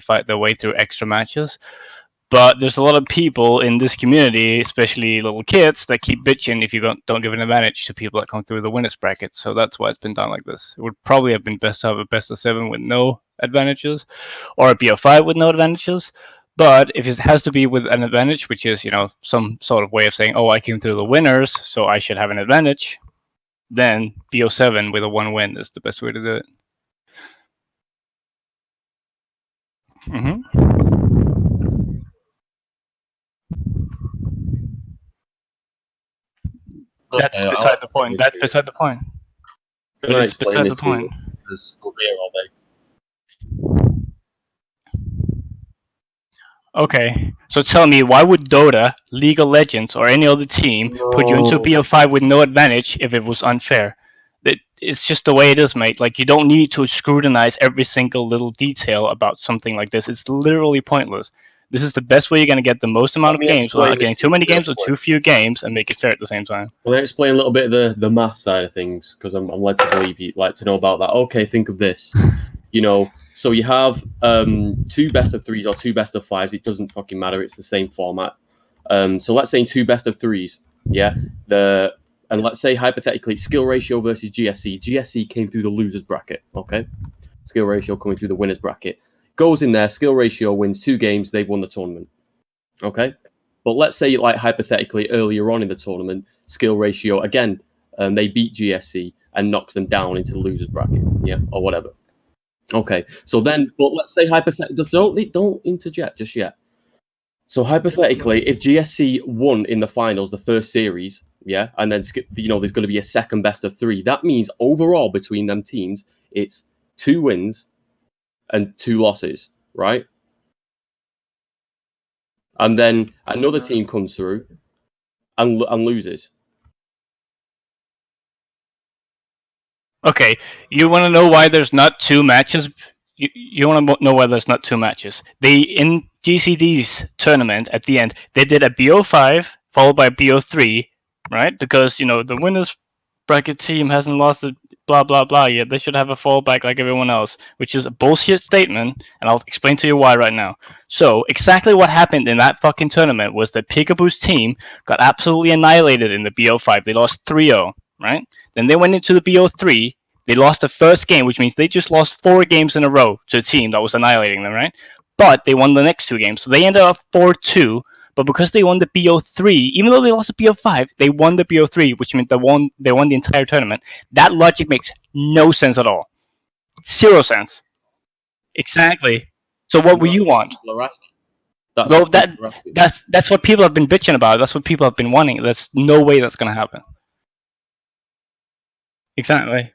fight their way through extra matches. But there's a lot of people in this community, especially little kids, that keep bitching if you don't give an advantage to people that come through the winners bracket. So that's why it's been done like this. It would probably have been best to have a best of 7 with no advantages, or a BO5 with no advantages. But if it has to be with an advantage, which is, some sort of way of saying, oh, I came through the winners, so I should have an advantage, then BO7 with a 1 win is the best way to do it. That's beside the point. That's beside the point. It's beside the point. Okay, so tell me, why would Dota, League of Legends, or any other team put you into BO5 with no advantage if it was unfair? It's just the way it is, mate. Like, you don't need to scrutinize every single little detail about something like this. It's literally pointless. This is the best way you're going to get the most amount of games without getting too many games or too few games, and make it fair at the same time. Can I explain a little bit of the math side of things? Because I'm led to believe you'd like to know about that. Okay, think of this. So you have 2 best of 3s or 2 best of 5s. It doesn't fucking matter. It's the same format. So let's say in 2 best of 3s, yeah. And let's say hypothetically skill ratio versus GSC. GSC came through the losers bracket. Okay, skill ratio coming through the winners bracket. Goes in there, skill ratio wins 2 games, they've won the tournament. Okay? But let's say, like, hypothetically, earlier on in the tournament, skill ratio, again, they beat GSC and knocks them down into the losers bracket, yeah, or whatever. Okay, so then, but let's say hypothetically, don't interject just yet. So hypothetically, if GSC won in the finals, the first series, yeah, and then, there's going to be a second best of 3, that means overall between them teams, it's 2 wins and 2 losses, right? And then another team comes through and loses. Okay, you want to know why there's not 2 matches? You want to know why there's not 2 matches? In GCD's tournament, at the end, they did a BO5 followed by a BO3, right? Because, the winners bracket team hasn't lost the blah, blah, blah yet. They should have a fallback like everyone else, which is a bullshit statement, and I'll explain to you why right now. So, exactly what happened in that fucking tournament was that Peekaboo's team got absolutely annihilated in the BO5. They lost 3-0, right? Then they went into the BO3. They lost the first game, which means they just lost 4 games in a row to a team that was annihilating them, right? But they won the next 2 games. So they ended up 4-2. But because they won the BO3, even though they lost the BO5, they won the BO3, which meant they won the entire tournament. That logic makes no sense at all. 0 sense. Exactly. So what will you want? That's what people have been bitching about. That's what people have been wanting. There's no way that's going to happen. Exactly.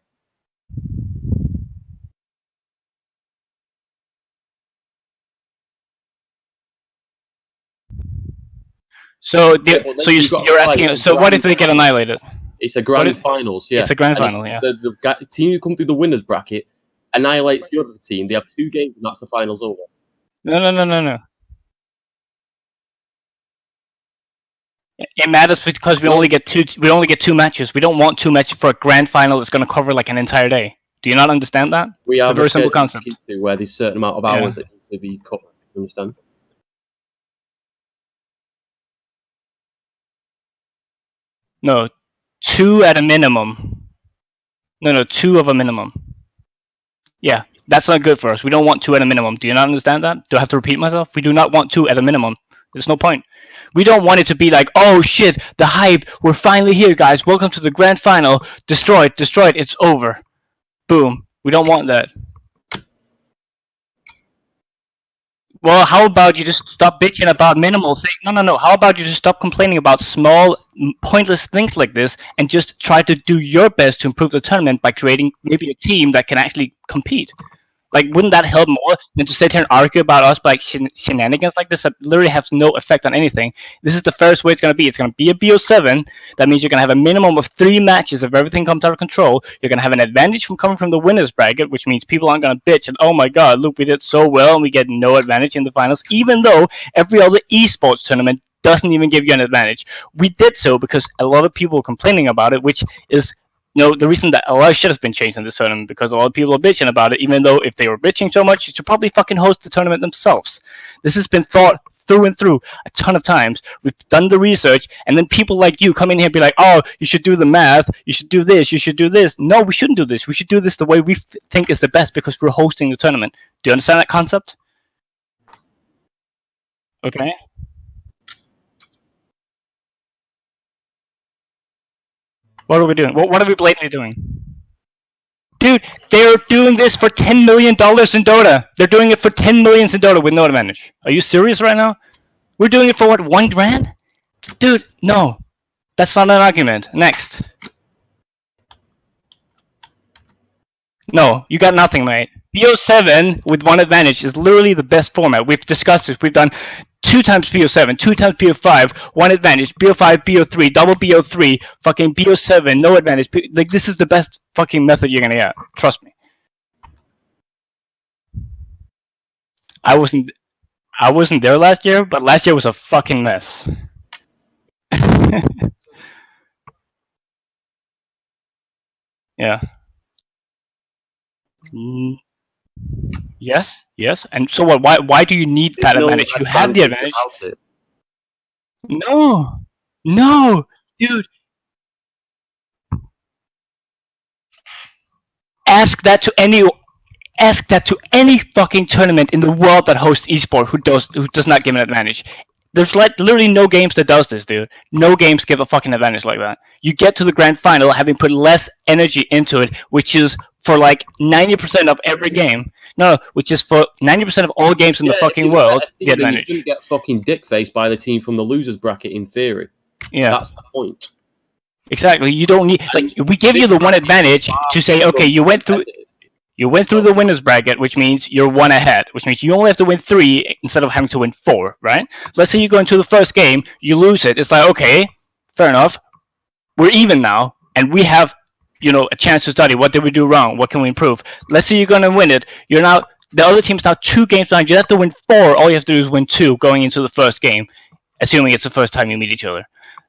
So you're asking. So what if they get annihilated? It's a grand finals. Yeah, it's a grand final. Yeah. The team who come through the winners bracket annihilates the other team. They have 2 games, and that's the finals over. No. It matters because we only get 2. We only get 2 matches. We don't want 2 matches for a grand final that's going to cover like an entire day. Do you not understand that? We have a very simple concept where there's a certain amount of hours that need to be covered. You understand? No, 2 at a minimum. No, 2 of a minimum. Yeah, that's not good for us. We don't want 2 at a minimum. Do you not understand that? Do I have to repeat myself? We do not want 2 at a minimum. There's no point. We don't want it to be like, oh shit, the hype, we're finally here, guys. Welcome to the grand final. Destroyed, it's over. Boom. We don't want that. Well, how about you just stop bitching about minimal things? No. How about you just stop complaining about small, pointless things like this and just try to do your best to improve the tournament by creating maybe a team that can actually compete? Like, wouldn't that help more than to sit here and argue about us by shenanigans like this that literally have no effect on anything? This is the first way it's going to be. It's going to be a BO7. That means you're going to have a minimum of 3 matches if everything comes out of control. You're going to have an advantage from coming from the winners bracket, which means people aren't going to bitch and, oh my god, look, we did so well and we get no advantage in the finals, even though every other esports tournament doesn't even give you an advantage. We did so because a lot of people were complaining about it, which is the reason that a lot of shit has been changed in this tournament because a lot of people are bitching about it, even though if they were bitching so much, you should probably fucking host the tournament themselves. This has been thought through and through a ton of times. We've done the research, and then people like you come in here and be like, oh, you should do the math, you should do this, you should do this. No, we shouldn't do this. We should do this the way we think is the best because we're hosting the tournament. Do you understand that concept? Okay. What are we doing? What are we blatantly doing? Dude, they're doing this for $10 million in Dota. They're doing it for 10 millions in Dota with no advantage. Are you serious right now? We're doing it for what, 1 grand? Dude, no. That's not an argument. Next. No, you got nothing, mate. BO7 with 1 advantage is literally the best format. We've discussed this. We've done 2 times BO7, 2 times BO5, 1 advantage, BO5, BO3, double BO3, fucking BO7, no advantage. Like, this is the best fucking method you're gonna get. Trust me. I wasn't there last year, but last year was a fucking mess. Yeah. Mm, yes, yes. And so what? Why do you need that advantage? You have the advantage. No, no, dude. Ask that to any fucking tournament in the world that hosts esport who does not give an advantage. There's like literally no games that does this, dude. No games give a fucking advantage like that. You get to the grand final having put less energy into it, which is for like 90% of every game. No, which is for 90% of all games in the fucking world. The advantage. You shouldn't get fucking dick faced by the team from the losers bracket in theory. Yeah, that's the point. Exactly. You don't need like we give you the 1 advantage to say, okay, you went through the winners bracket, which means you're 1 ahead, which means you only have to win 3 instead of having to win 4, right? Let's say you go into the first game, you lose it. It's like, okay, fair enough. We're even now, and we have, a chance to study. What did we do wrong? What can we improve? Let's say you're going to win it. You're now, the other team's now 2 games behind. You have to win 4. All you have to do is win 2 going into the first game, assuming it's the first time you meet each other.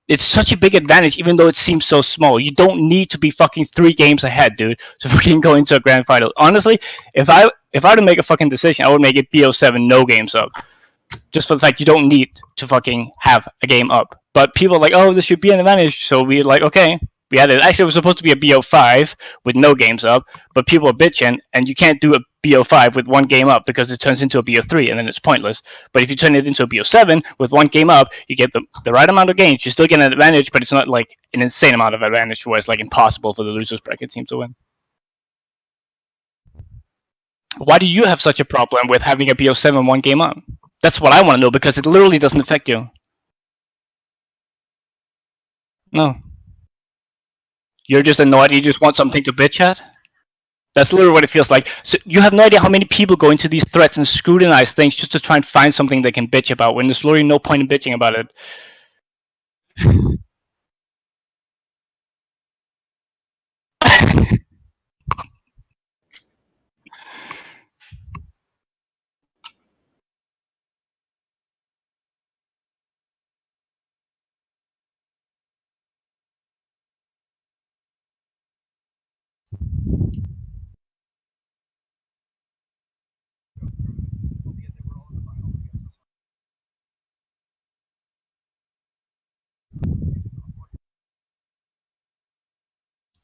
It's such a big advantage, even though it seems so small. You don't need to be fucking 3 games ahead, dude, to fucking go into a grand final. Honestly, if I were to make a fucking decision, I would make it BO7 no games up. Just for the fact you don't need to fucking have a game up. But people are like, oh, this should be an advantage. So we're like, okay, we had it. Actually, it was supposed to be a BO5 with no games up, but people are bitching, and you can't do a BO5 with 1 game up because it turns into a BO3 and then it's pointless. But if you turn it into a BO7 with 1 game up, you get the right amount of games. You still get an advantage, but it's not like an insane amount of advantage where it's like impossible for the losers bracket team to win. Why do you have such a problem with having a BO7 1 game up? That's what I want to know because it literally doesn't affect you. No. You're just annoyed. You just want something to bitch at. That's literally what it feels like. So you have no idea how many people go into these threads and scrutinize things just to try and find something they can bitch about when there's literally no point in bitching about it.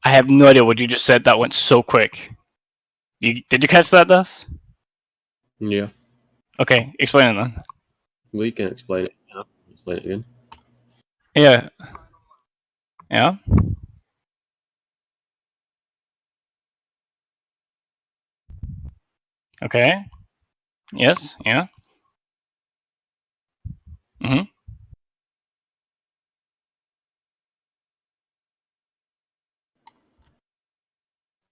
I have no idea what you just said. That went so quick. Did you catch that, Dust? Yeah. Okay, explain it then. We can explain it. Yeah. Explain it again. Yeah. Yeah. Okay. Yes. Yeah. Mhm.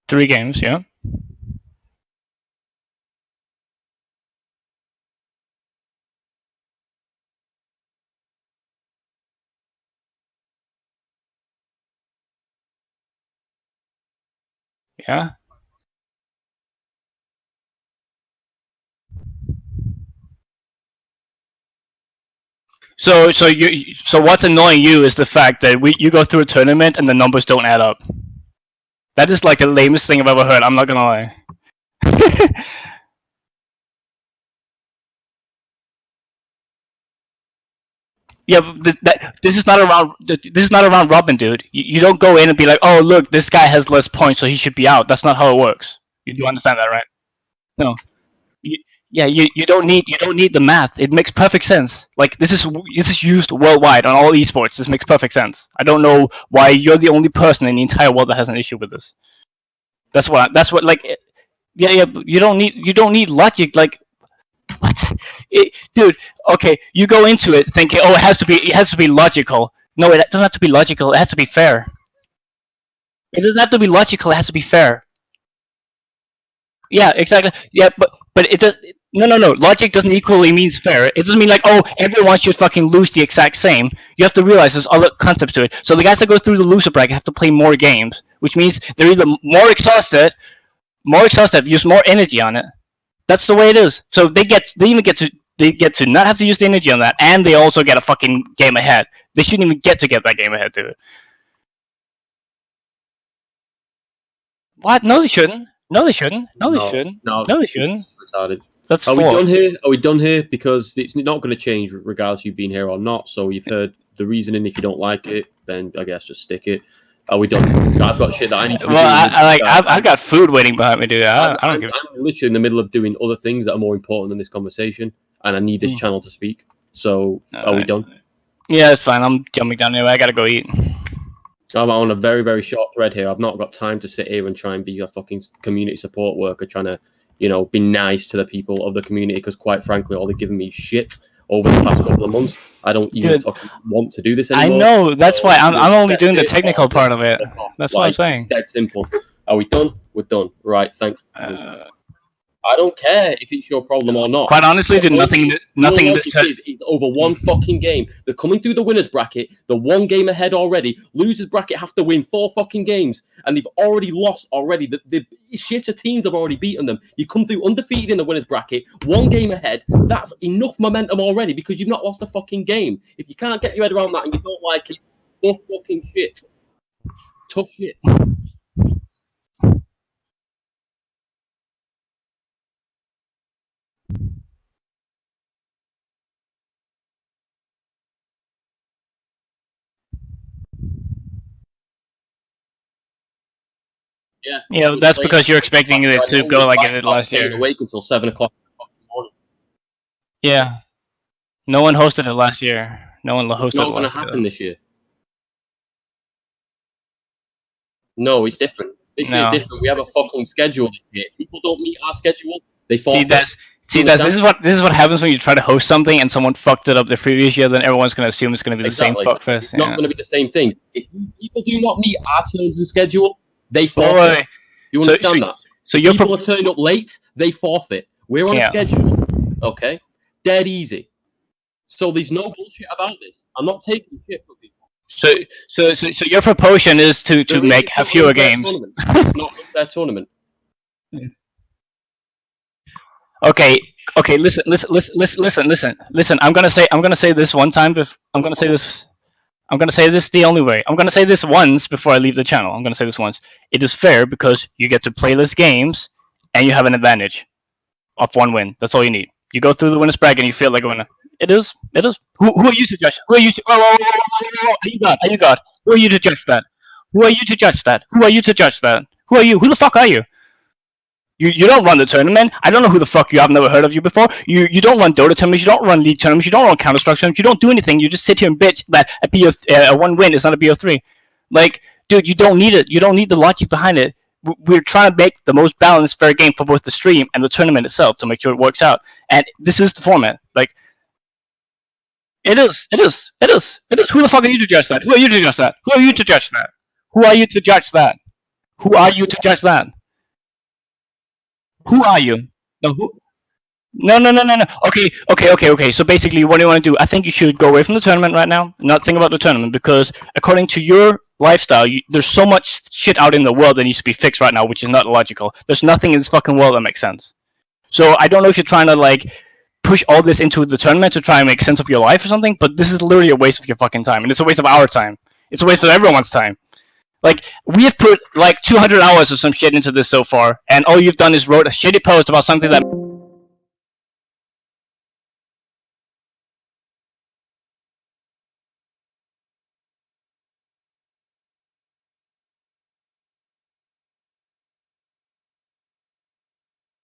3 games. Yeah. Yeah. So what's annoying you is the fact that you go through a tournament and the numbers don't add up. That is like the lamest thing I've ever heard. I'm not gonna lie. Yeah, but this is not around. This is not around Robin, dude. You don't go in and be like, oh look, this guy has less points, so he should be out. That's not how it works. You do understand that, right? No. You, yeah, you don't need the math. It makes perfect sense. Like this is used worldwide on all esports. This makes perfect sense. I don't know why you're the only person in the entire world that has an issue with this. That's what like yeah, but you don't need logic. Like what? Dude, okay, you go into it thinking, oh, it has to be logical. No, it doesn't have to be logical. It has to be fair. It doesn't have to be logical. It has to be fair. Yeah, exactly. Yeah, but it does. No. Logic doesn't equally means fair. It doesn't mean like, oh, everyone should fucking lose the exact same. You have to realize there's other concepts to it. So the guys that go through the loser bracket have to play more games, which means they're either more exhausted, use more energy on it. That's the way it is. So they get to not have to use the energy on that, and they also get a fucking game ahead. They shouldn't even get to get that game ahead, dude. What? No, they shouldn't. No, they shouldn't. No, they shouldn't. No, they shouldn't. Retarded. That's Are we four. done here? Are we done here? Because it's not going to change regardless of you being here or not. So you've heard the reasoning. If you don't like it, then I guess just stick it. Are we done? I've got shit that I need to be Well, doing. I've got food waiting behind me, dude. I don't give. I'm literally in the middle of doing other things that are more important than this conversation, and I need this channel to speak. So are we done? Yeah, it's fine. I'm jumping down anyway. I gotta go eat. I'm on a very, very short thread here. I've not got time to sit here and try and be a fucking community support worker trying to, be nice to the people of the community because, quite frankly, all they're giving me shit over the past couple of months. I don't even fucking want to do this anymore. I know. That's why I'm only doing the technical part of it. That's what I'm saying. Dead simple. Are we done? We're done. Right, thank you. I don't care if it's your problem or not. Quite honestly, dude, nothing. Is over one fucking game. They're coming through the winners bracket. They're one game ahead already. Losers bracket have to win 4 fucking games, and they've already lost already. The shitter teams have already beaten them. You come through undefeated in the winners bracket, 1 game ahead. That's enough momentum already because you've not lost a fucking game. If you can't get your head around that and you don't like it, tough fucking shit. Tough shit. Yeah, that's because you're expecting it to go like it did last year. Awake until 7 o'clock in the morning. Yeah, no one hosted it last year. No one hosted it last year. It's not going to happen this year. No, it's different. This year is different. We have a fucking schedule this year. People don't meet our schedule. They forfeit. This is what happens when you try to host something and someone fucked it up the previous year. Then everyone's going to assume it's going to be the same fuckfest. It's not going to be the same thing. If people do not meet our terms and schedule, they forfeit. You understand that? So people are turning up late, they forfeit. We're on a schedule, okay? Dead easy. So there's no bullshit about this. I'm not taking shit from people. So your proposition is to have fewer games. It's not their tournament. Okay. Listen. I'm gonna say this one time. I'm gonna say this the only way. I'm gonna say this once before I leave the channel. I'm gonna say this once. It is fair because you get to play less games, and you have an advantage of 1 win. That's all you need. You go through the winners bracket and you feel like a winner. It is. Who are you to judge? Who are you to? Are you God? Who are you to judge that? Who are you to judge that? Who are you to judge that? Who are you? Who the fuck are you? You don't run the tournament. I don't know who the fuck you are. I've never heard of you before. You don't run Dota tournaments. You don't run League tournaments. You don't run Counter-Strike tournaments. You don't do anything. You just sit here and bitch that a 1 win is not a BO3. Like, dude, you don't need it. You don't need the logic behind it. We're trying to make the most balanced, fair game for both the stream and the tournament itself to make sure it works out. And this is the format. Like, it is. Who the fuck are you to judge that? Who are you to judge that? Who are you to judge that? Who are you to judge that? Who are you to judge that? Who are you? No, who? No. Okay. So basically, what do you want to do? I think you should go away from the tournament right now, not think about the tournament, because according to your lifestyle, there's so much shit out in the world that needs to be fixed right now, which is not logical. There's nothing in this fucking world that makes sense. So I don't know if you're trying to like push all this into the tournament to try and make sense of your life or something, but this is literally a waste of your fucking time, and it's a waste of our time. It's a waste of everyone's time. Like, we have put like 200 hours or some shit into this so far, and all you've done is wrote a shitty post about something that